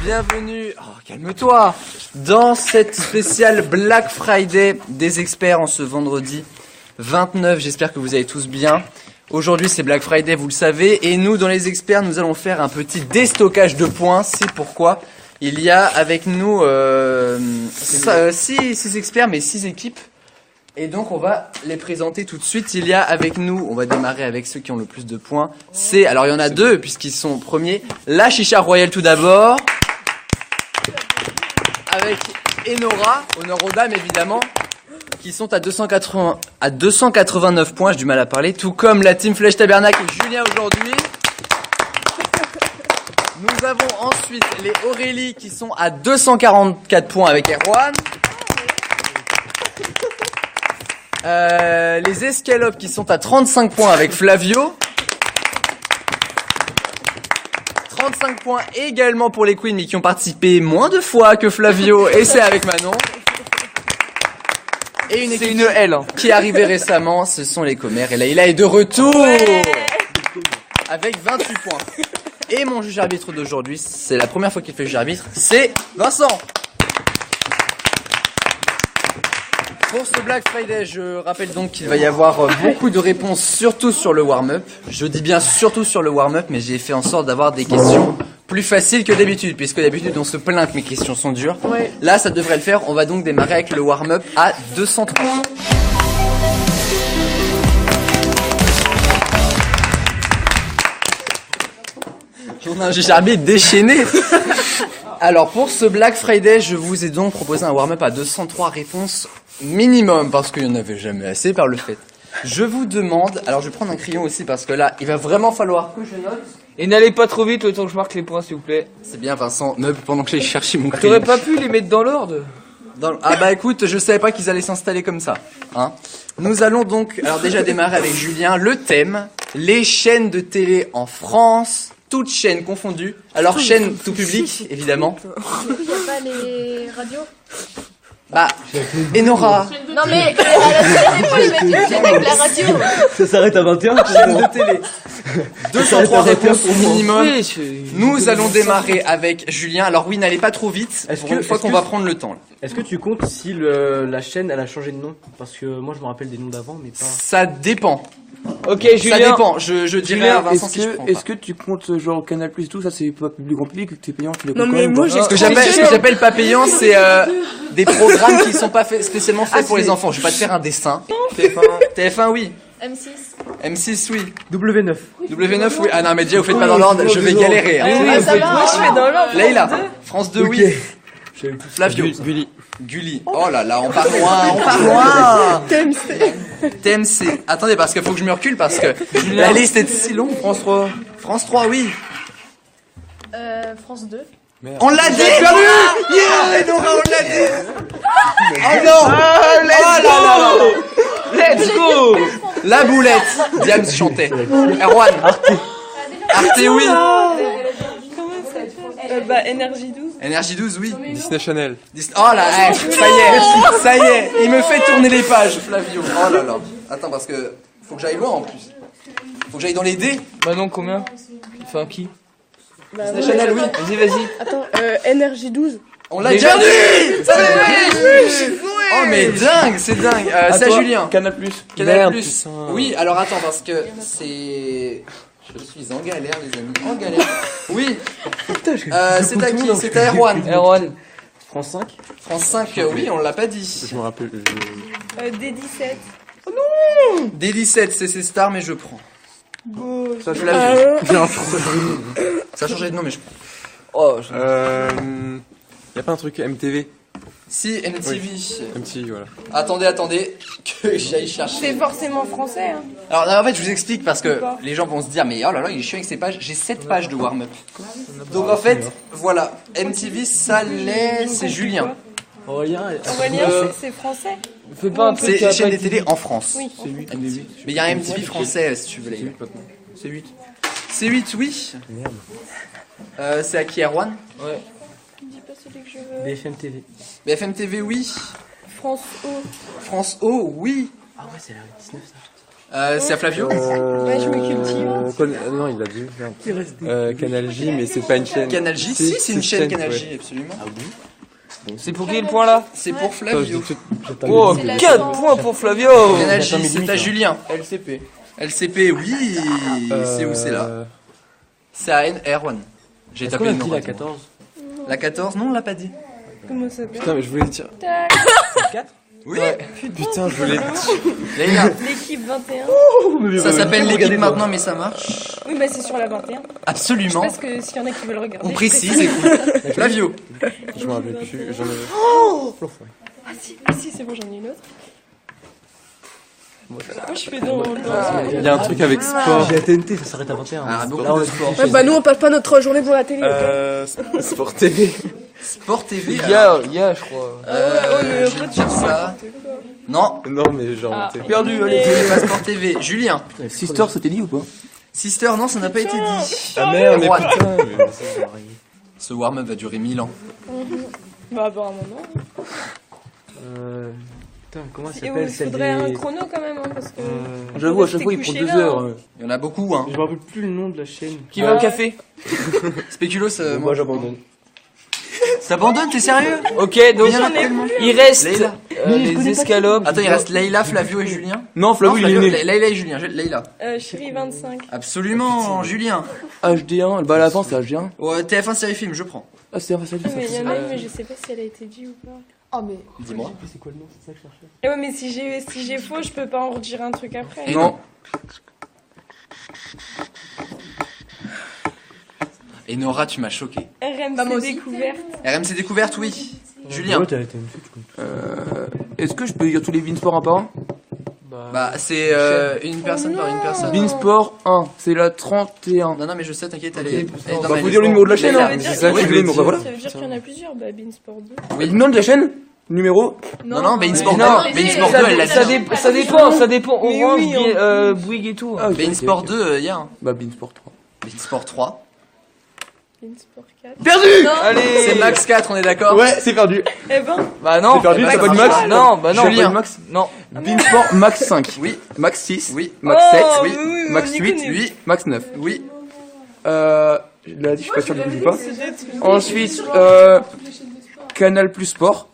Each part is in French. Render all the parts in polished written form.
bienvenue, calme-toi, dans cette spéciale Black Friday des experts en ce vendredi 29. J'espère que vous allez tous bien. Aujourd'hui c'est Black Friday, vous le savez, et nous dans les experts nous allons faire un petit déstockage de points. C'est pourquoi il y a avec nous 6 experts mais 6 équipes. Et donc on va les présenter tout de suite. Il y a avec nous, on va démarrer avec ceux qui ont le plus de points. Alors il y en a deux puisqu'ils sont premiers. La Chicha Royale tout d'abord. Avec Enora, honneur aux dames évidemment, qui sont à 289 points, j'ai du mal à parler. Tout comme la Team Flèche Tabernacle et Julien aujourd'hui. Nous avons ensuite les Aurélie qui sont à 244 points avec Erwan. Les Escalopes qui sont à 35 points avec Flavio. 35 points également pour les Queens mais qui ont participé moins de fois que Flavio et c'est avec Manon. Et une équipe qui est arrivée récemment, ce sont les Commères. Et Laïla est de retour avec 28 points. Et mon juge arbitre d'aujourd'hui, c'est la première fois qu'il fait juge arbitre, c'est Vincent. Pour ce Black Friday, je rappelle donc qu'il va y avoir beaucoup de réponses, surtout sur le warm-up. Je dis bien surtout sur le warm-up, mais j'ai fait en sorte d'avoir des questions plus faciles que d'habitude, puisque d'habitude on se plaint que mes questions sont dures. Ouais. Là, ça devrait le faire. On va donc démarrer avec le warm-up à 203. On a un juge arbitre déchaîné. Alors pour ce Black Friday, je vous ai donc proposé un warm-up à 203 réponses minimum, parce qu'il n'y en avait jamais assez par le fait. Je vous demande, alors je vais prendre un crayon aussi parce que là, il va vraiment falloir que je note. Et n'allez pas trop vite le temps que je marque les points s'il vous plaît. C'est bien Vincent, pendant que j'allais chercher mon crayon. T'aurais pas pu les mettre dans l'ordre Ah bah écoute, je savais pas qu'ils allaient s'installer comme ça. Hein. Nous allons donc, alors déjà démarrer avec Julien, le thème, les chaînes de télé en France. Toutes chaînes confondues. Alors chaîne tout public, évidemment. Il n'y a pas les radios? Bah, Enora. Non mais, à la télé, faut les mettre une chaîne avec la radio. Ça s'arrête à 21, Chaîne de télé. 203 réponses au minimum. Nous allons démarrer avec Julien. Alors oui, n'allez pas trop vite. Une fois qu'on va prendre le temps. Là. Est-ce que tu comptes si la chaîne elle a changé de nom? Parce que moi je me rappelle des noms d'avant, mais pas... Ça dépend. Ok, Julien. Ça dépend. Je dirais à Vincent si je prends pas. Est-ce que tu comptes genre Canal Plus et tout ça, c'est pas public grand public, que t'es payant, tu les Non mais moi j'ai ce que j'appelle pas payant, c'est des programmes qui sont pas spécialement faits pour les enfants. Je vais pas te faire un dessin. TF1 oui. M6 oui. W9. W9 oui. Ah non mais déjà vous faites pas dans l'ordre, je vais galérer. Hein. Moi je fais dans l'ordre. Layla. France 2 oui. Flavio. Gulli. Oh là là, on part loin. TMC. Attendez, parce qu'il faut que je me recule parce que la liste est si longue. France 3, oui. France 2. Merde. On l'a dit. Yeah, Nora, on l'a dit. Oh non. Let's go. La boulette. Diams chantait. Erwan. Arte, oui. Énergie 12. Énergie 12, oui. Disney Channel. Oh là, ça y est, il me fait tourner les pages, Flavio. Oh là là. Attends, parce que faut que j'aille loin en plus. Faut que j'aille dans les dés. Bah non, combien? Enfin, qui? Disney Channel, oui. Vas-y. Attends, énergie 12. On l'a déjà dit. Oh mais dingue, c'est dingue. C'est à Julien. Canal Plus. Canal Plus. Oui, alors attends, parce que c'est... Je suis en galère, les amis, en galère. Oui. C'est à qui? C'est à Erwan. France 5. France 5, oui, on l'a pas dit. Je me rappelle. D17. D17, c'est Star, mais je prends. Ça, je l'ai Ça a changé de nom, mais je prends. Oh, Y'a pas un truc MTV? Si, MTV. Oui. MTV, voilà. Attendez, que j'aille chercher. C'est forcément français, hein. Alors là, en fait, je vous explique parce que les gens vont se dire, mais oh là là, il est chiant avec ses pages. J'ai 7 pages de warm-up. Donc en fait, voilà, MTV, ça l'est, c'est Julien. Aurélien, c'est français. Fais pas un truc. C'est chaîne des télé en France. Oui. C'est 8. Mais il y a un MTV français, si tu veux. C'est 8 maintenant. C'est 8. C'est 8, oui. Merde. C'est à qui, Erwan? Ouais. Dis pas celui que je veux. BFM TV. BFM TV, oui. France O. France O, oui. Ah ouais, c'est la 19 ça. C'est à Flavio. Ouais, je me cultive. Non, il l'a dit. Canal J, mais c'est pas une chaîne. Canal J, si, c'est une chaîne Canal J, absolument. C'est pour qui le point là? C'est pour Flavio. Oh, C'est la 4 chance. points pour Flavio. Canal J, c'est à Julien. LCP. LCP, oui. C'est où c'est là? C'est à R1. J'ai Est-ce tapé qu'on a le nom. dit la rapidement. 14? La 14, non, on l'a pas dit. Comment ça s'appelle? Putain, mais je voulais le dire. Oui. Putain, je voulais. Leïla, L'équipe 21. ça s'appelle l'équipe maintenant, mais ça marche. Oui, bah c'est sur la 21. Absolument. Parce que s'il y en a qui veulent regarder. On précise, écoute. Flavio. Je me rappelle plus. J'en avais. Ah si, c'est bon, j'en ai une autre. Moi, je fais dans... Il y a un truc avec sport. J'ai la TNT, ça s'arrête à 21. Ah, beaucoup Là, on de est sport. Ouais, bah nous, on passe pas notre journée pour la télé. Sport TV. Sport TV. Il y a, je crois. Je vais te dire ça. Non, Non, mais genre. Ah. t'es- Perdu, allez. c'est pas Sport TV. Julien. Sister, ça t'est dit ou pas? Sister, non, ça n'a pas été dit. Ah merde, mais Droite. putain. Ce warm-up va durer 1000 ans. Bah, apparemment, non. Putain, comment ça Et s'appelle il celle faudrait un des... chrono quand même, hein, parce que... J'avoue, à chaque fois, il prend Restez 2 couché là, heures. hein. Il y en a beaucoup, hein. Je me rappelle plus le nom de la chaîne. Qui va au café? Spéculos, Moi, moi. j'abandonne. T'abandonnes, t'es sérieux? Ok, donc Il y en a tellement. il reste Leïla. les escalopes. Attends, il reste Leïla, Flavio et Julien. Non, Flavio, il est Flavio, né. Leïla et Julien. Leïla. Chérie 25. Absolument, Julien. HD1, bah à la fin, c'est HD1. Ouais, TF1 série film, je prends. Ah, c'est facile. Ah, mais il y en a une, mais je sais pas si elle a été dit ou pas. Oh, mais. Dis-moi. C'est quoi le nom? C'est ça que je cherchais. Eh ouais, mais si j'ai faux, je peux pas en redire un truc après. Et Non. Et Nora, tu m'as choqué. RMC Bah, moi aussi. découverte. RMC découverte, oui. Julien. Ouais, t'as la TNT, tu connais. Est-ce que je peux dire tous les Beansport un par un? Bah, c'est une personne par une personne. Beansport 1, c'est la 31. Non, non, mais je sais, t'inquiète, elle est. Bah, faut dire le numéro de la chaîne, Leïla. hein. Ça C'est ça que je voulais, mais enfin, voilà. Ça veut dire qu'il y en a plusieurs. Bah, Beansport 2. Oui. Le nom de la chaîne? Numéro? Non, non, Beansport 2, Non, Beansport 2, ça, elle l'a ça, dit. ça dépend. Mais Orange, oui, Bouygues et tout. Ah, ok, Beansport ok, ok. 2, il y a un. Bah, Beansport 3. Beansport 3. Beansport 4. Perdu! Non. Allez. C'est Max 4, on est d'accord? Ouais, c'est perdu. Eh ben, Bah non. C'est perdu, bah, t'as ça pas de marche max? pas. Non, bah non. Julien. Pas de max? Non. Beansport max 5. Oui. Max 6. Oui. Max Oh, 7. oui. oui, Max on y 8. connaît. Oui. Max 9. Oui. Je l'ai dit, je suis pas sûr de le pas. c'est des trucs. Ensuite, Canal Plus Sport.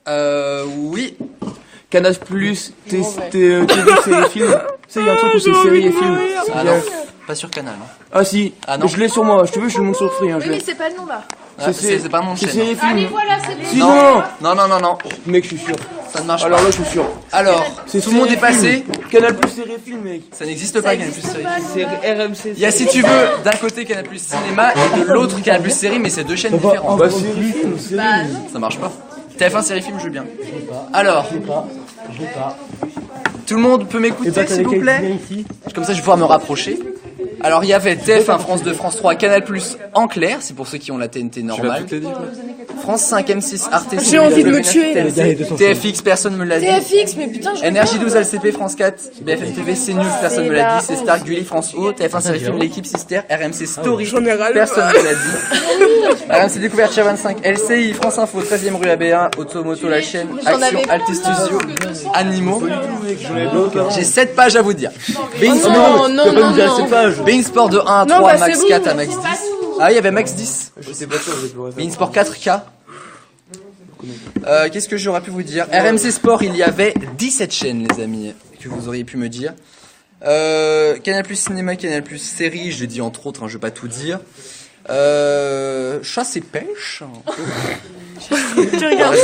Oui. Canal Plus TV série film. Tu sais, il y a un truc où c'est série et film. Ah non, pas sur Canal. Hein. Ah si, Ah non. je l'ai sur moi. Je te veux, je le montre sur Free. Hein, je Oui, l'ai. mais c'est pas le nom là. Ah, c'est pas mon C'est chaîne. série Allez, film. voilà, c'est les. Si, Non. non. Non, non, non, non. Mec, je suis sûr. Ça ne marche Alors pas. là, je suis sûr. Alors, C'est tout le monde est série passé. film. Canal Plus série film, mec. Ça n'existe pas, Canal Plus série. C'est RMC. Il y a, si tu veux, d'un côté Canal Plus cinéma et de l'autre Canal Plus série, mais c'est deux chaînes différentes. Bah, série film, série. Ça marche pas. TF1 série film, je veux bien. Alors, Je l'ai pas. tout le monde peut m'écouter, s'il vous plaît? Comme ça, je vais pouvoir me rapprocher. Alors, il y avait TF1, France 2, France 3, Canal Plus en clair, c'est pour ceux qui ont la TNT Tu vas normale. tout les dire. France 5, M6, Arte, J'ai envie de me tuer. TFX, personne me l'a dit. TFX, mais putain, je NRJ 12, LCP, France 4, BFM TV, CNews, personne me l'a dit, c'est Star, Gulli, France O, TF1 série film, l'équipe Sister, RMC Story, personne me l'a dit. RMC Découverte, Chat 25, LCI, France Info, 13ème rue AB1, Automoto, la chaîne, Action, Alti Studio, Animaux. J'ai 7 pages à vous dire. Non, non, non, non. Beansport de 1 à Non, 3, bah, Max c'est 4 bon. à Max 10. Ah, il y avait Max 10. J'étais pas sûr, je vais Beansport 4K. Qu'est-ce que j'aurais pu vous dire? RMC Sport, il y avait 17 chaînes, les amis, que vous auriez pu me dire. Canal Plus Cinéma, Canal Plus Série, je l'ai dit entre autres, hein, je vais pas tout dire. Chasse et pêche. Tu regardes.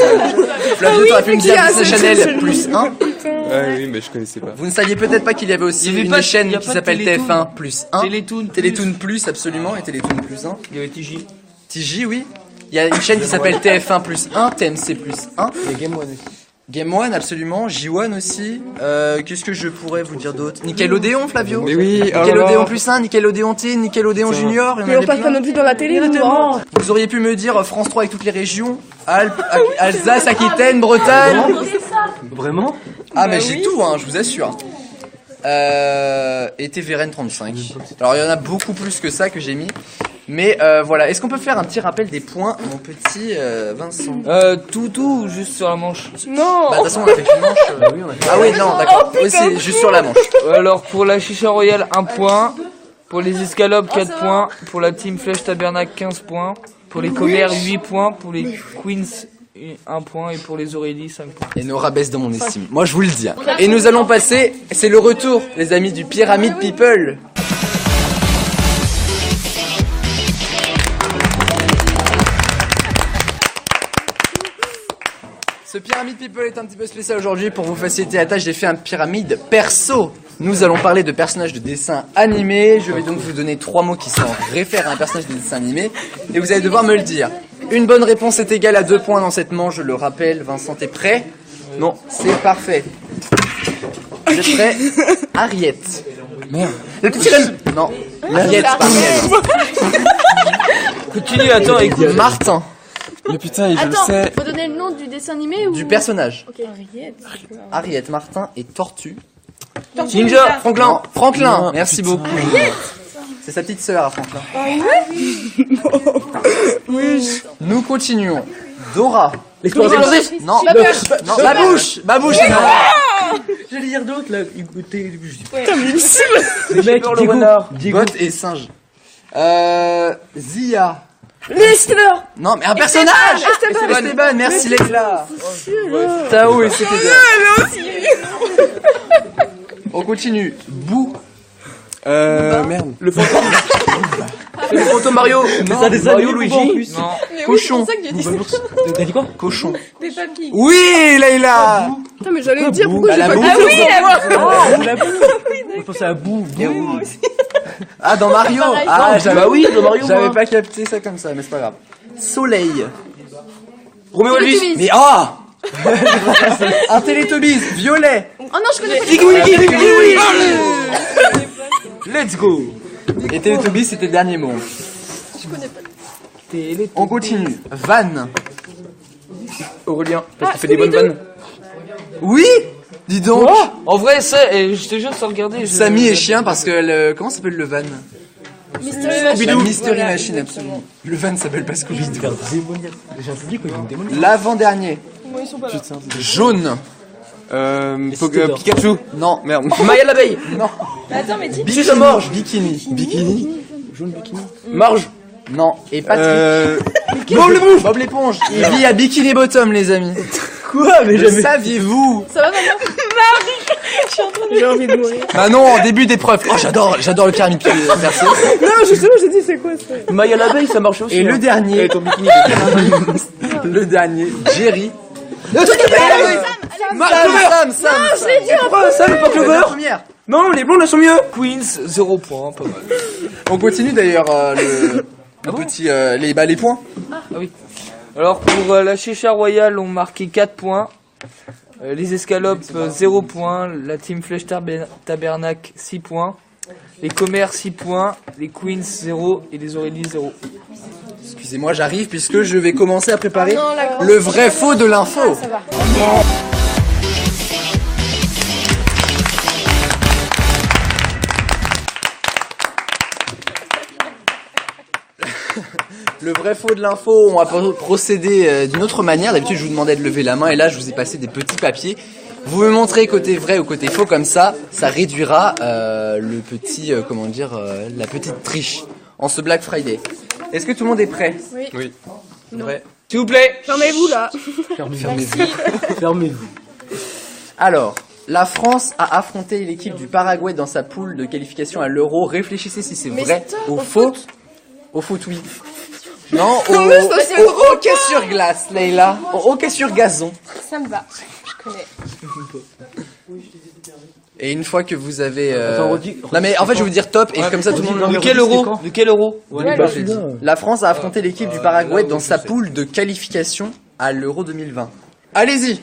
Flavio, t'aurais pu me dire qui a Disney cette Channel chaîne plus 1. Ouais, oui, mais je connaissais pas. Vous ne saviez peut-être pas qu'il y avait aussi Il y avait une pas- il chaîne y a qui pas s'appelle Télétoon. TF1 plus 1. Télétoon. Télétoon plus, absolument, et Télétoon plus 1. Il y avait TJ. TJ, oui. Il y a une chaîne qui s'appelle TF1 plus 1, TMC plus 1. Il y a Game One aussi. Game One, absolument. J1 aussi. Qu'est-ce que je pourrais vous dire d'autre? Nickelodeon, Flavio. Mais oui, oh là Nickelodeon là. plus 1, Nickelodeon Teen, Nickelodeon Junior. Il y en Mais on avait passe pas plein. notre vie dans la télé, nous. Hein. Vous auriez pu me dire France 3 avec toutes les régions. Alpes, Alsace, Aquitaine, Bretagne. Vraiment? Ah, mais j'ai tout, hein, je vous assure. Et TVRN 35. Alors, il y en a beaucoup plus que ça que j'ai mis. Mais voilà, est-ce qu'on peut faire un petit rappel des points, mon petit Vincent? Tout, juste sur la manche. Non. Bah, de toute façon, on a fait une manche. Ah oui, non, d'accord. Oui, c'est juste sur la manche. Alors, pour la chicha royale, 1 point. Pour les escalopes, 4 points. Pour la team Flèche Tabernacle, 15 points. Pour les commères, 8 points. Pour les queens, 1 point. Et pour les Aurélie, 5 points. Et Nora baisse dans mon estime. Moi, je vous le dis. Hein. Et nous allons passer, c'est le retour, les amis, du Pyramid People. Ce Pyramid People est un petit peu spécial aujourd'hui. Pour vous faciliter la tâche, j'ai fait un pyramide perso. Nous allons parler de personnages de dessins animés. Je vais donc vous donner 3 mots qui s'en réfèrent à un personnage de dessin animé. Et vous allez devoir me le dire. Une bonne réponse est égale à 2 points dans cette manche, je le rappelle. Vincent, t'es prêt? Non, c'est parfait. Vous êtes prêts? Ariette. Merde. Le petit sirène. Non. Ariette, pas Ariette. Continue, attends, écoute. Martin. Mais putain, je le Attends, sais. faut donner le nom du dessin animé ou Du personnage. Ok. Ariette, Martin et Tortue. Ninja. Franklin. Franklin. Non, Merci putain. beaucoup. C'est sa petite sœur à Franklin. Nous continuons. Dora. L'exploratrice. Non. Non. Babouche. Babouche. Non. J'allais dire d'autres là. Écoutez, Le mec, le renard. Bot et singe. Zia. L'Escalor. Non, mais un personnage. Esteban. Merci Leila. Tao et c'était On continue. Bou. Merde. le fantôme. Le fantôme Mario. Mais ça des Mario, animaux, Luigi. en plus. Non. Cochon. T'as dit quoi? Cochon. Des papilles. Oui, Leila. Putain, mais j'allais le dire pourquoi Bah, j'ai la pas boue. compris. La boue. On pensait à boue. Ah, dans Mario. Pareil. Ah, j'avais Bah oui, dans Mario. j'avais pas capté ça comme ça, mais c'est pas grave. Soleil. Roméo Elvis. Télétobies. Mais oh. Un Télétobies. Violet. Oh non, je connais pas. Let's go. Et Télétobies, c'était le dernier mot. Je connais pas. On continue. Van. Aurélien. Ah, Parce qu'il fait des bonnes vannes. Oui. Dis donc. En vrai, ça, je te jure, sans regarder. Samy est chien parce que le... Comment s'appelle le van? Mystery La Machine. Mystery Machine, absolument. Le van s'appelle pas Scooby-Doo. J'ai un public où il y a une démoniaque. L'avant-dernier. Moi, ils sont pas là. Jaune. Pikachu. Non, merde. Maya l'abeille. Non. Attends, mais dis. Bikini. Marge. Bikini. Bikini. Marge. Non. Et Patrick. Bob l'éponge. Il vit à Bikini Bottom, les amis. Quoi? Mais Le saviez-vous? Ça va, maman? J'ai envie de mourir. Bah non, en début d'épreuve. Oh, j'adore le pyramide perso. Non, justement, j'ai dit c'est quoi ça? Maya l'abeille, ça marche aussi. Et le hein. dernier. Et ton bikini. Le dernier. Jerry. Le truc de Sam. Ça, le pas La Clover. première. Non, les blondes, elles sont mieux. Queens, 0 point, pas mal. On continue d'ailleurs le petit les points. Alors, pour la chicha royale, on marquait 4 points. Les escalopes, 0 points. La team Flèche Tabernacle, 6 points. Les commères, 6 points. Les queens, 0. Et les Aurélie, 0. Excusez-moi, j'arrive puisque je vais commencer à préparer Non, la grosse- le vrai faux de l'info. Ça va. Le vrai faux de l'info, on va procéder d'une autre manière. D'habitude, je vous demandais de lever la main et là, je vous ai passé des petits papiers. Vous me montrez côté vrai ou côté faux, comme ça réduira le petit, la petite triche en ce Black Friday. Est-ce que tout le monde est prêt? Oui. Vrai. S'il vous plaît. Fermez-vous là. Fermez-vous. Alors, la France a affronté l'équipe du Paraguay dans sa poule de qualification à l'Euro. Réfléchissez si c'est Mais vrai stop, ou au faux. Au foot, oui. Non, au c'est hockey sur glace, Leïla. Au hockey sur gazon. Ça me va. Je connais. Et une fois que vous avez... Attends, redis- Non mais en fait je vais vous dire top et comme ça tout le monde... De quel euro? De quel euro? Bah, je l'ai dit. La France a affronté l'équipe du Paraguay dans sa poule de qualification à l'Euro 2020. Allez-y.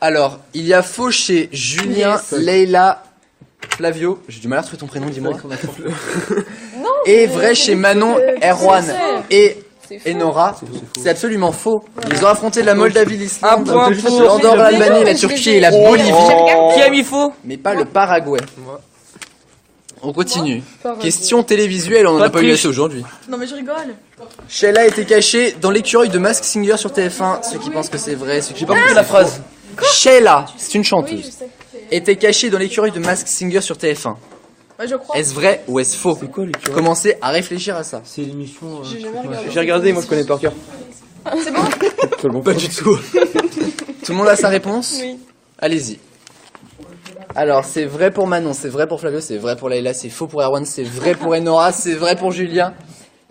Alors, il y a faux chez Julien, Leïla, Flavio. J'ai du mal à retrouver ton prénom, dis-moi. Et vrai chez Manon, Erwan et Nora. C'est absolument faux. Ils ont affronté la Moldavie, Un l'Islande, point pour... l'Andorre, l'Albanie, la Turquie et la Bolivie. Qui a mis faux? Mais pas le Paraguay. On continue. Question télévisuelle, on en a pas eu assez aujourd'hui. Non mais je rigole. Sheila était cachée dans l'écureuil de Mask Singer sur TF1. Ceux qui pensent que c'est vrai, ceux qui J'ai pas compris la phrase. Sheila, c'est une Oui, je chanteuse, sais. était cachée dans l'écureuil de Mask Singer sur TF1. Bah je crois. Est-ce vrai ou est-ce faux? C'est quoi l'écureuil? Commencez à réfléchir à ça. C'est l'émission. J'ai jamais regardé. J'ai regardé, moi je connais par cœur. C'est bon? Pas du tout. Tout le monde a sa réponse? Oui. Allez-y. Alors, c'est vrai pour Manon, c'est vrai pour Flavio, c'est vrai pour Layla, c'est faux pour Erwan, c'est vrai pour Enora, c'est vrai pour Julien.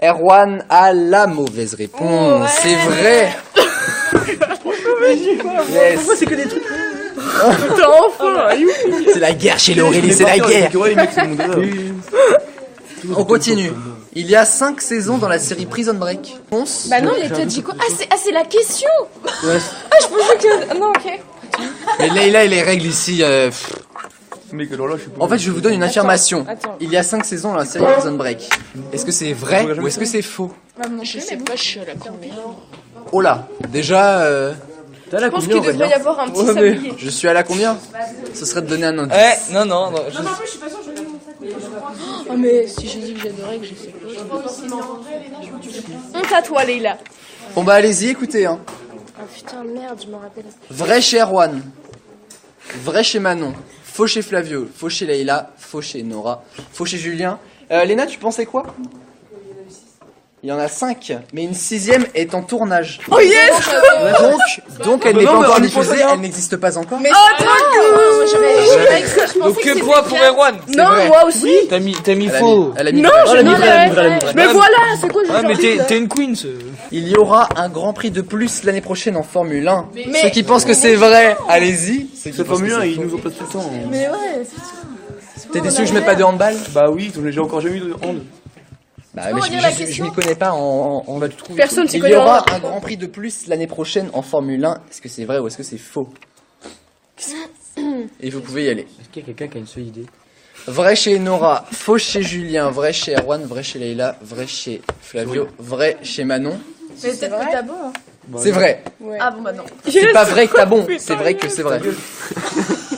Erwan a la mauvaise réponse. Ouais. C'est vrai. Yes. C'est que des trucs. C'est la guerre chez l'Aurélie, c'est la guerre. L'écureuil, mec, c'est mon délire. On continue. Il y a 5 saisons dans la série Prison Break. Réponse? Bah non, mais t'as dit quoi? Ah c'est la question. Ouais. Ah je pensais que. Ah, non ok. Mais Layla et les règles ici. Mec, alors là, je suis pas. En fait, je vous donne une affirmation. Attends. Il y a 5 saisons dans la série Prison Break. Est-ce que c'est vrai ou est-ce que c'est faux? Je sais pas, je suis à la combien. Oh là, déjà, T'as la Je pense combien, qu'il devrait y avoir un petit Ouais, mais- sablier. je suis à la combien? Ce serait de donner un indice. Eh, non. Oh mais si j'ai dit que j'adorais, que je sais pas. Honte à toi Leïla. Bon bah allez-y, écoutez. Hein. Ah putain merde, je me rappelle. Vrai chez Erwan, vrai chez Manon, faux chez Flavio, faux chez Layla, faux chez Nora, faux chez Julien. Léna, tu pensais quoi? Il y en a 5, mais une 6ème est en tournage. Oh yes. Donc elle n'est non, pas mais encore on y pense diffusée, rien. elle n'existe pas encore. Mais moi je Donc pensais que que point pour Erwan. Non, vrai. moi aussi. T'as mis Elle a faux. mis- elle a mis Non, vrai. je la non, migraine, ouais, la migraine, la ouais. migraine. Mais voilà, c'est quoi Ah, mais j'ai t'es une queen. Il y aura un Grand Prix de plus l'année prochaine en Formule 1. Mais- Ceux qui pensent que c'est vrai, allez-y. Ceux qui Ce pensent que Formule 1, c'est ils faux. nous ont pas tout le temps. Mais ouais. T'es déçu que je mette pas de handball? Bah oui, j'ai encore jamais eu de hand. Bah, peux mais redire la je question m'y connais pas en Bah, tu trouves. Personne s'y Il y connaît. aura un Grand Prix de plus l'année prochaine en Formule 1. Est-ce que c'est vrai ou est-ce que c'est faux? Et vous pouvez y aller. Est-ce qu'il y a quelqu'un qui a une seule idée? Vrai chez Nora, faux chez Julien, vrai chez Erwan, vrai chez Layla, vrai chez Flavio, vrai chez Manon. Mais peut-être que t'as bon. Hein. C'est vrai. Ah bon bah non. C'est pas vrai que t'as bon, c'est vrai que c'est vrai.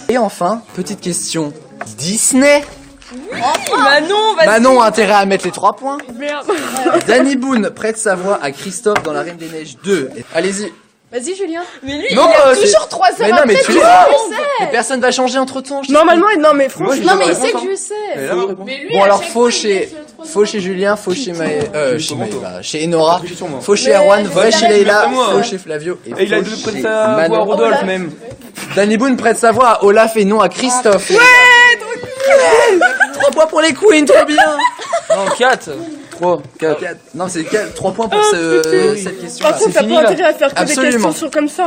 Et enfin, petite question. Disney. Manon, vas-y. Manon a intérêt à mettre les 3 points. Merde. Danny Boone prête sa voix à Christophe dans La Reine des Neiges 2. Allez-y. Vas-y Julien. Mais lui, Non, il a c'est- toujours 3 Mais heures non, mais après. tu Tu l'es. sais. Mais personne va changer entre temps. Normalement, non mais franchement. j'ai Non mais la il sait réponse, que je sais. Bon alors faux chez Julien, faux chez chez Enora, faux chez Erwan, vrai chez Layla, moi. faux chez Flavio et Et il a faux deux chez près sa voix à Manon. Rodolphe même. Danny Boone prête sa voix à Olaf et non à Christophe. Ouais, 3 points pour les queens, trop bien. Non, 4. 3, 4. Non, c'est 3 points pour cette question. Par contre, t'as pas intérêt à faire que des Absolument. questions sur comme ça.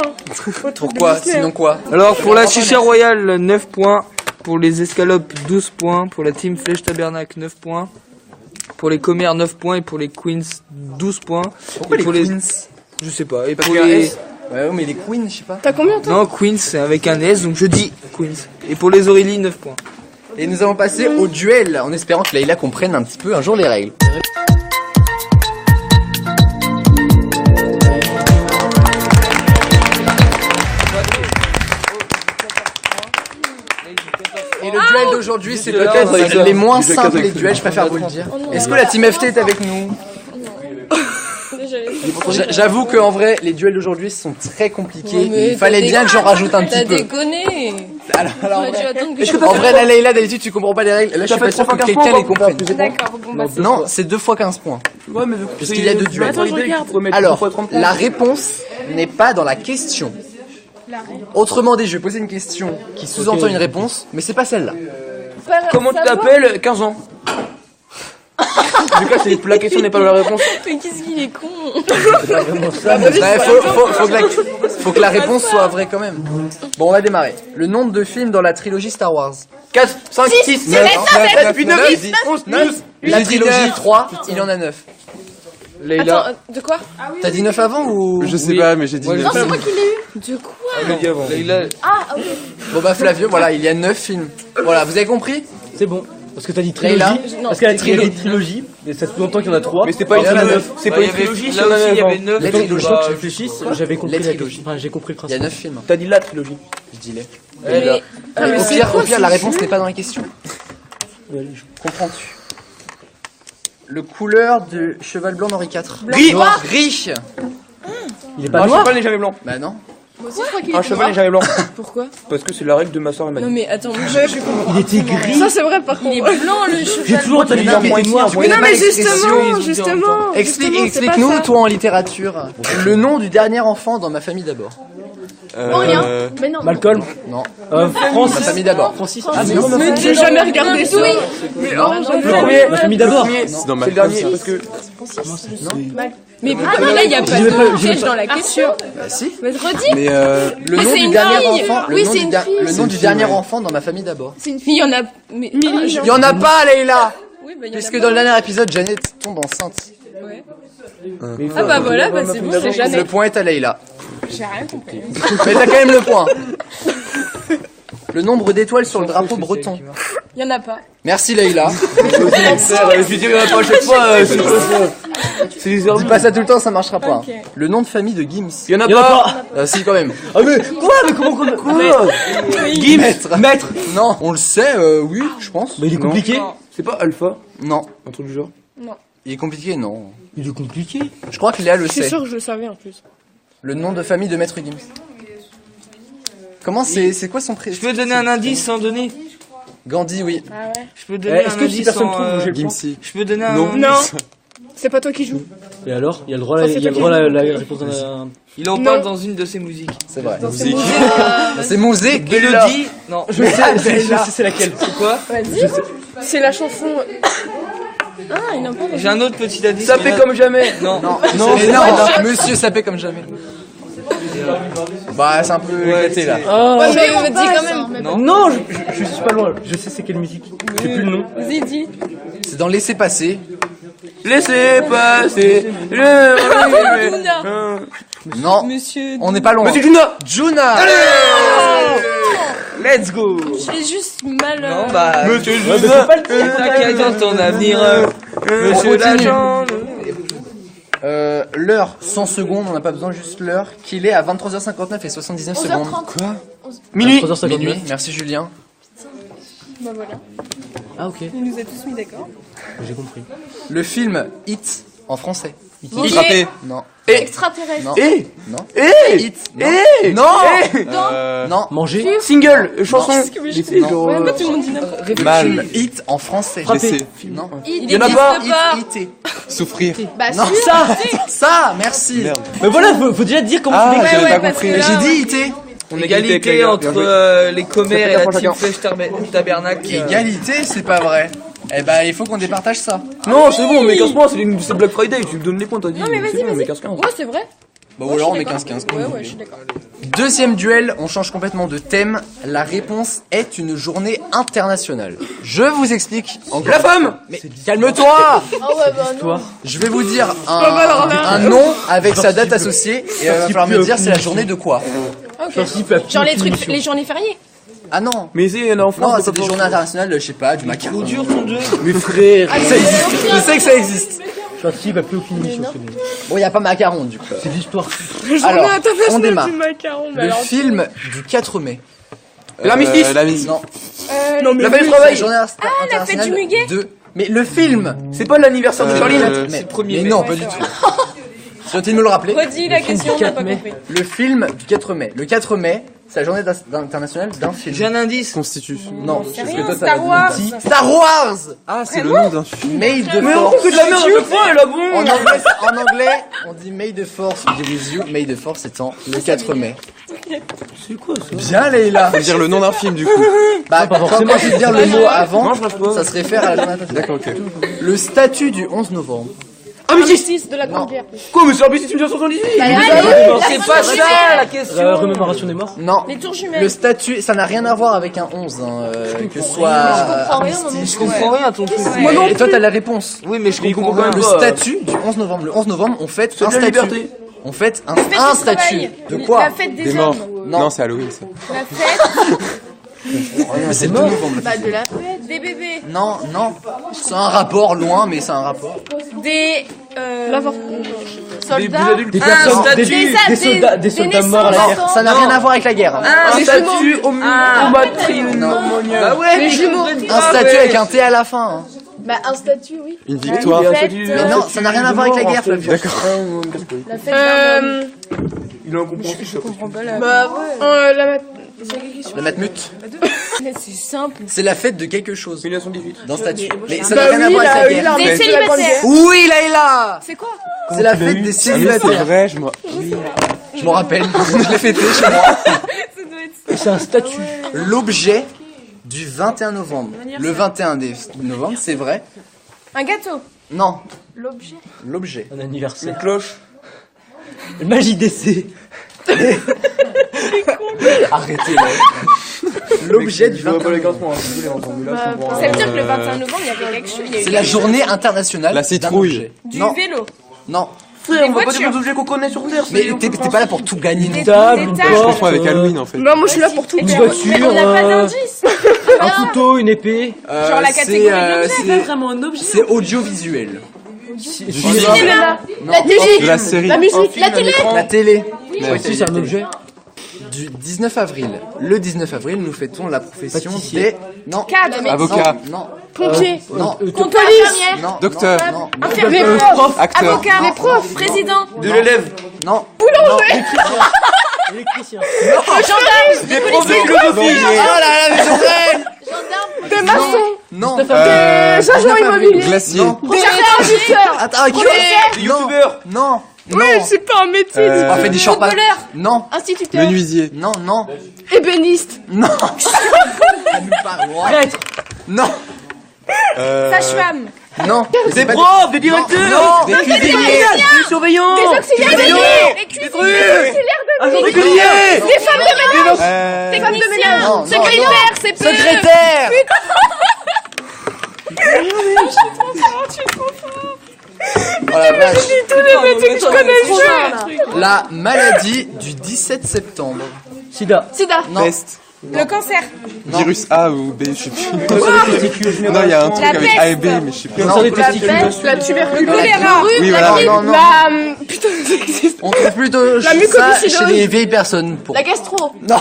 Pourquoi? Sinon quoi? Alors pour la chicha royale, 9 points. Pour les escalopes, 12 points. Pour la team Flèche Tabernacle, 9 points. Pour les commères, 9 points. Et pour les queens, 12 points. Pourquoi Et les pour queens? Je sais pas. Et Parce pour qu'il y a un les... S. Ouais, mais les queens, je sais pas. T'as combien toi? Non, queens, c'est avec un S, donc je dis queens. Et pour les Aurélie, 9 points. Et nous allons passer au duel en espérant que Layla comprenne un petit peu un jour les règles. Et le duel d'aujourd'hui, c'est peut-être les moins simples les duels, je préfère vous le dire. Est-ce que la team FT est avec nous? J'avoue qu'en vrai, les duels d'aujourd'hui sont très compliqués. Il fallait bien que j'en rajoute un petit peu. déconné. Alors, en Tu vrai- vas attendre que je en vrai, la Layla, d'habitude, tu comprends pas les règles. Là, je suis pas sûr que quelqu'un les comprenne. D'accord, bon bah Non, c'est 2 fois 15 points. Ouais, mais Parce qu'il y a deux duels. Attends, je regarde. Alors, la réponse n'est pas dans la question. Autrement dit, je vais poser une question qui sous-entend une réponse, mais c'est pas celle-là. Comment tu t'appelles 15 ans. En tout cas, la question n'est pas dans la réponse. Mais qu'est-ce qu'il est con. Ouais, faut que la réponse soit vraie quand même. Bon, on va démarrer. Le nombre de films dans la trilogie Star Wars. 4, 5, 6, 9, 8, 9, 10, 11, 12. La trilogie 3, il y en a 9. Layla. Attends, de quoi? T'as dit 9 avant ou... Je sais pas, mais j'ai dit. Moi, je Non, sais. c'est moi qui l'ai eu. De quoi? Layla. Ah, ok. Bon bah Flavio, voilà, il y a 9 films. Voilà, vous avez compris? C'est bon. Parce que t'as dit Layla. trilogie. Parce qu'à la trilogie, et ça sous-entend qu'il y en a 3. Mais c'est pas une Il y en a trilogie. 9. C'est pas une trilogie, Là aussi, il y avait 9. Les Le temps que trilogies. je réfléchisse, j'avais compris Les la trilogies. question. Enfin, j'ai compris le Il y a principe. 9 films. T'as dit la trilogie. Je dis les. Mais Au pire, la réponse n'est pas dans la question. Comprends-tu? Le couleur du cheval blanc d'Henri IV. Gris. Noir. Gris. Il est pas Un noir. cheval n'est jamais blanc. Bah non. Moi aussi, je crois qu'il Un est cheval noir. n'est jamais blanc. Pourquoi? Parce que c'est la règle de ma soeur et ma Non, mais attends, Il était gris. ça c'est vrai par contre. Il est blanc le cheval. J'ai toujours entendu Non, dire mais qu'il était noir. tu Mais connais non, pas mais l'expression. justement. Explique-nous, toi, en littérature, le nom du dernier enfant dans Ma famille d'abord. Aurélien. Mais non. Malcolm. Non. Euh, Ma Francis. famille d'abord. Francis. Ah, mais non, Mais j'ai jamais regardé ça. Mais oh, Le premier, ma famille d'abord. C'est dans ma le dernier parce que Mais là, il n'y a pas de piège dans la question. Bah si. Mais redis. Mais le Ah, nom c'est du une dernier fille. enfant, Oui, c'est une fille. le nom du dernier enfant dans Ma famille d'abord. C'est une fille. Il y en a. Mais Il y en a pas, Leïla. Oui, bah, il y en a Puisque pas. dans le dernier épisode, Janet tombe enceinte. Ouais. Ah bah voilà, bah c'est bon, c'est Le Jeannette. point est à Leïla. J'ai rien compris. Mais t'as quand même le point. Le nombre d'étoiles sur le drapeau breton. Il y en a pas. Merci Leïla. Je lui dis pas à chaque fois. C'est quoi ça? C'est les heures. Dis pas ça tout le temps, ça marchera pas. Ok. Le nom de famille de Gims. Il y en a pas. Si quand même. Ah mais quoi? Mais comment qu'on quoi? Maître. Maître. Non, on le sait, oui, je pense. Mais il est compliqué. c'est pas alpha, Non. un truc du genre. Il est compliqué, non. Il est compliqué. Je crois que Léa le Je suis sait. sûre que je le savais en plus. Le nom de famille de Maître Gims. Comment c'est quoi son prénom? Je peux donner un indice sans donner. Gandhi, oui. Ah ouais. Je peux donner Est-ce un que si indice personne sans. trouve, j'ai le point. Gimsi. Je peux donner un. Non. Non. C'est pas toi qui joues. Et alors, il y a le droit, Ça, c'est il y a le toi droit qui- à la réponse d'un. Il en Non. parle dans une de ses musiques. C'est vrai. Musique. C'est musique. Mélodie. Non. Je sais c'est laquelle. C'est quoi? Vas-y. C'est la chanson. Ah, il n'en parle pas. J'ai un autre petit indice. Sapé mais là- comme jamais. Non. Non, mais non, monsieur sapé comme jamais. Bah, c'est un peu éclaté là. Ouais, mais dis quand même. Non. Non, je suis pas loin. Je sais c'est quelle musique. J'ai plus le nom. Vas-y, dis. C'est dans Laissez passer. Laissez passer. Juna. Non, Monsieur. on n'est pas loin. Monsieur Juna. Juna. Let's go. J'ai juste mal. Non, bah. Monsieur Ouais, mais Juna. faut pas le dire. T'inquiète dans ton avenir. Monsieur continue. l'agent. L'heure, 100 secondes, on n'a pas besoin, juste l'heure, qu'il est à 23h59 et 79 secondes. 11h30. Quoi? Minuit. Minuit, merci Julien. Bah voilà. Ah ok, Il nous a tous mis d'accord. j'ai compris. Le film Hit en français. Manger. Frappé. Non. Extraterrestre. Non. Et Non. Et Hit. Non. Non. Non. Manger. single, chanson. Qu'est-ce que j'ai fait? Non. Ouais, bah tout le monde dit n'importe quoi. Film Hit en français. Frappé. Non. Il y en a n'existe pas. pas. Hit, hité. Souffrir. Bah Non. si. Ça, merci. Merde. Mais voilà, faut déjà dire comment Ah, tu l'écris. j'avais pas parce compris. que Mais là, j'ai dit ouais. hité. On est Égalité entre les commères et la team Flèche Tabernacle. Égalité, c'est pas vrai. Eh ben, il faut qu'on départage ça. Non, c'est bon, mais 15 points, c'est Black Friday, tu me donnes les points, t'as dit. Non, mais vas-y, C'est bon, mais vas-y. 15-15. Ouais, c'est vrai. Bon, Ouais, alors on je met suis d'accord. 15-15. Ouais, je suis d'accord. Deuxième duel, on change complètement de thème. La réponse est une journée internationale. Je vous explique. La femme. Mais calme-toi. Ah ouais, bah non. Toi. Je vais vous dire alors là. un nom avec sa date associée et il va falloir me dire c'est la journée de quoi. Ok. Participe à Genre les aucune trucs, émission. les journées fériées. Ah non. Mais c'est, il y en a en Non, France. c'est des journées internationales, je sais pas, du macaron. Trop dur ton jeu. Mes frères. Ça existe. Je sais que ça existe. Je participe à plus aucune émission. c'est bon. Bon, y a pas macaron du coup. C'est de l'histoire. Alors, on démarre. Du macaron, mais Le alors. film du 4 mai. L'armistice. La mise. Non. Non, mais La fête du C'est travail. la journée la fête internationale du muguet. de. Mais le film. C'est pas l'anniversaire de Charlie. Mais, c'est le premier mais mai. non, Ouais, pas du c'est tout. Faut-il me le rappeler? Redis la question, on n'a pas compris. Le film du 4 mai. Le 4 mai, c'est la journée internationale d'un film. J'ai un indice. Constitution. Non, parce que rien, toi, Star t'as Wars. dit. Star Wars. Ah, c'est le nom d'un film. May the Mais on Force. trouve que de la merde à chaque fois, elle a bon. En anglais, on dit May the Force be with you. May the Force étant le 4 mai. C'est quoi ça? Bien, Leïla. Faut dire le nom d'un film, du coup. Bah, pas quand forcément. moi je vais dire le mot avant, Non, je rêve pas. ça se réfère à la journée internationale. D'accord, ok. Le statut du 11 novembre. Armistice de la Grande Guerre. Quoi, mais c'est l'armistice 1978. C'est pas ça la question. La remémoration des morts. Non. Les tours Le jumelles. statut, ça n'a rien à voir avec un 11, hein, que ce soit Je comprends rien à ton truc. Moi non. Et toi, t'as la réponse. Oui, mais je comprends comprend rien. Le pas. statut du 11 novembre. Le 11 novembre, on fête C'est un de la statut. liberté. On fête un Fête du statut. travail. De quoi? La fête des Des morts. hommes. Non, c'est Halloween, ça. La fête. Mais c'est le 2 novembre. Bah, de la fête. Des bébés. Non, non. C'est un rapport loin, mais c'est un rapport. Des. Soldat. Des Un personnes, statut. des soldats morts à la guerre. Ça n'a rien à voir avec la guerre. Un statut au Non. Bah ouais, Les jumeaux. Un statut avec un T à la fin. Hein. Bah, un statut, oui. Une victoire. Mais non, ça n'a rien à voir avec la guerre, Flavio. D'accord. La fête d'un Il est incompréhensible. Bah, ouais. La matmut. C'est simple. C'est la fête de quelque chose. 1918. D'un statut. Mais ça n'a rien à voir avec la guerre. Des célibataires. Oui, Layla. C'est quoi? C'est la fête des Ah oui, c'est célibataires. vrai, Je m'en rappelle. Je l'ai fêté chez moi. C'est un statut. L'objet du 21 novembre. Le 21 novembre, c'est vrai. Un gâteau. Non, L'objet. l'objet. Un anniversaire. Une cloche. Magie d'essai. Arrêtez là. L'objet du Je vois pas 21 les novembre. garçons, hein, désolé, on s'en met là, je comprends Ça veut dire que le 21 novembre, il y avait quelque chose. Il y a eu C'est la journée internationale. La d'un citrouille. objet. du Non, vélo. non. Frère, on voit pas voitures. des objets qu'on connaît sur Terre. Mais t'es pas là pour tout gagner. Des non. table, des une tables. Je porte. confonds avec Halloween en fait. Non, moi je suis là pour tout. Une Mais voiture, on n'a pas d'indice. un couteau, une épée. Genre la catégorie de l'objet. vraiment un objet. C'est audiovisuel. Du Cinéma. Non. La télé. De la série. La musique. La télé. La télé. Ouais, Si, c'est un objet. Du 19 avril. Le 19 avril, nous fêtons la profession Pâtissier. des... Non. Cadre. Avocat. Non. Pompier. Non. Comptable. Infirmière. Non. Docteur. Non. Infirmier. Prof. Acteur. Avocat. Les profs. Président. De l'élève. Non. Électricien. Gendarme. Des profs de philosophie. Oh là là, mais Jordan. Des maçons. Non. Des agents immobiliers. Glacier. Non. Des instituteurs. Attends, qui Des Non. youtubeurs. Non. Non. C'est pas un métier. On fait des shorts. Footballeur. Non. Instituteur. Menuisier. Non, non. Ébéniste. Non. Elle nous parle. Prêtre. Non. Sage-femme. Non. Des profs, des directeurs. Non. Des cuisiniers. Des surveillants. Des auxiliaires de vie. Des cuisiniers. Des auxiliaires de vie. Des cuisiniers. Des femmes de ménage. Des femmes de ménage. Non, Secrétaire. C'est peu. Secrétaire. Oh la vache. Tous les métiers que je connais le jeu. La maladie du 17 septembre. Sida. Sida. Non. Peste. Le cancer. Virus A ou B, je sais plus. Testicules. Non, il y a un truc La avec peste. A et B, mais je sais plus. Cancer des testicules. La tuberculose. Le choléra. Oui, voilà. Non, non. La... Putain, ça existe. On trouve plutôt ça mucoviscidose. chez les vieilles personnes. Pour... La gastro. Non.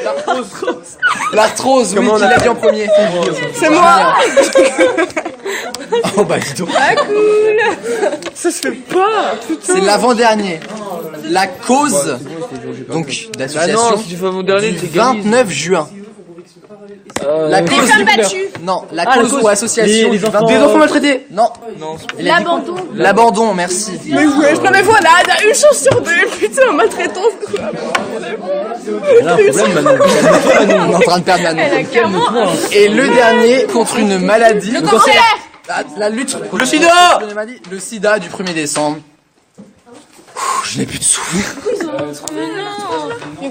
L'arthrose. L'arthrose, oui, Comment qui on a- l'a dit en premier. C'est moi. Oh bah dis donc. Ça se fait pas. C'est l'avant-dernier. La cause, donc Ah non, d'association, si tu fais mon dernier, du t'es gagné. 29 juin. La Les cause femmes du... battues. Non, la Ah, la cause cause. ou association Les du enfants. 29... Des enfants maltraités. Non. Non, c'est pas- Il a dit quoi L'abandon. L'abandon, merci. Mais ouais, non mais voilà, elle a une chance sur deux. Putain, maltraitance. Elle a un problème maintenant. On est en train de perdre Manon. Elle a clairement. Et le dernier, contre une maladie... Le cancer. La lutte contre Le sida. une maladie, le sida du 1er décembre. Je n'ai plus de souffle.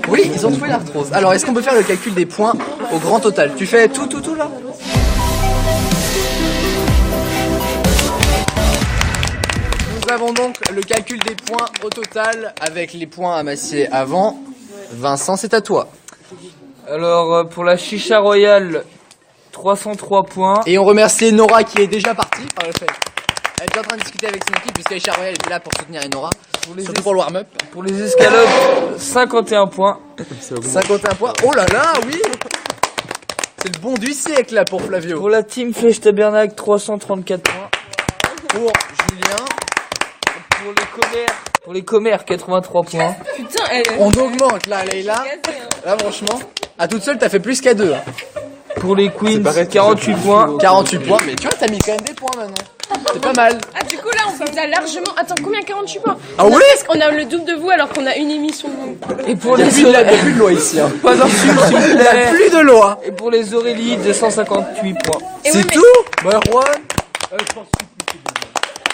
Oui, ils ont trouvé l'arthrose. Alors, est-ce qu'on peut faire le calcul des points au grand total? Tu fais tout là? Nous avons donc le calcul des points au total avec les points amassés avant. Vincent, c'est à toi. Alors, pour la chicha royale, 303 points. Et on remercie Nora qui est déjà partie par le fait. Elle est déjà en train de discuter avec son équipe puisqu'Aïcha Royal était là pour soutenir Enora. Surtout pour le warm-up. Pour les escalopes, 51 points. 51 points. Oh là là, oui. C'est le bon du siècle là pour Flavio. Pour la team Flèche Tabernacle, 334 points. Pour Julien. Pour les commères, 83 points. Putain, elle. On augmente là, Leïla. Là, franchement, à toute seule, t'as fait plus qu'à deux. Hein. Pour les queens, pareil, 48 points. 48 points, mais tu vois, t'as mis quand même des points maintenant. C'est pas mal. Ah, du coup, là, on a largement. Attends, combien 48 points? Ah On a oui presque- On a le double de vous alors qu'on a une émission. Et pour Il les n'y a plus de loi ici. Hein. pas d'insultes, s'il vous Il n'y a plaît. plus de loi. Et pour les Aurélie, 258 points. Et C'est oui, mais- tout Bah, Juan.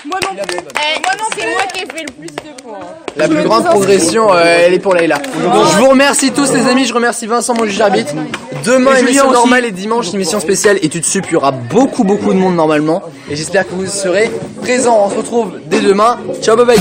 Moi non plus. Moi non, c'est moi qui ai fait le plus de points. La plus grande progression, elle est pour Leïla. Je vous remercie tous les amis, je remercie Vincent, mon juge arbitre. Demain, émission normale et dimanche, émission spéciale études sup. Il y aura beaucoup de monde normalement. Et j'espère que vous serez présents. On se retrouve dès demain. Ciao, bye bye.